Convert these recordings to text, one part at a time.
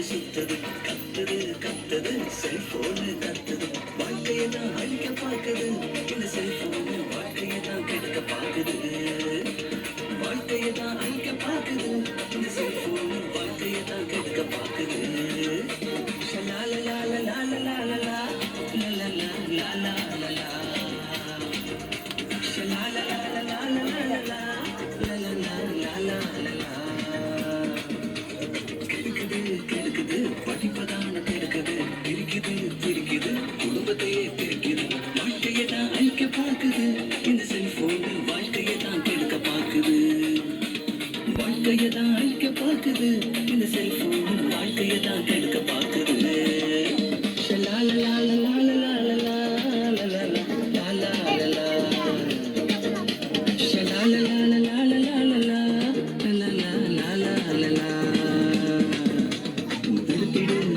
சுத்துது கத்துது கத்துது செல்போனு கத்துது வாழ்க்கையை தான் அழிக்க பார்க்குது இந்த செல்போனு வாழ்க்கையை தான் கெடுக்க பார்க்குது வாழ்க்கையை தான் அழிக்க பார்க்குது இந்த செல்போனு வாழ்க்கையை தான் கெடுக்க பார்க்குது கெடுக்குது படிப்பதான கெடுக்குது பிரிக்குது பிரிக்குது குடும்பத்தையே பிரிக்குது வாழ்க்கையை தான் அழிக்க பார்க்குது இந்த செல்போன் வாழ்க்கையை தான் கெடுக்க பார்க்குது வாழ்க்கையை தான் அழிக்க பார்க்குது இந்த செல்போன் வாழ்க்கையை தான் கெடுக்க பார்க்குது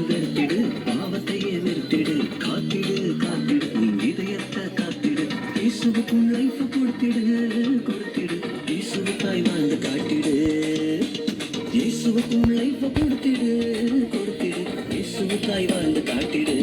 வெறுத்திடு பாவத்தையே வெறுத்திடு காத்திடு காத்திடு உன் இதயத்தை காத்திடு இயேசுவுக்கும் லைஃப் கொடுத்திடு கொடுத்திடு இயேசுவுக்காய் வாழ்ந்து காட்டிடு இயேசுவுக்கும் லைஃப் கொடுத்திடு கொடுத்திடு இயேசுவுக்காய் வாழ்ந்து காட்டிடு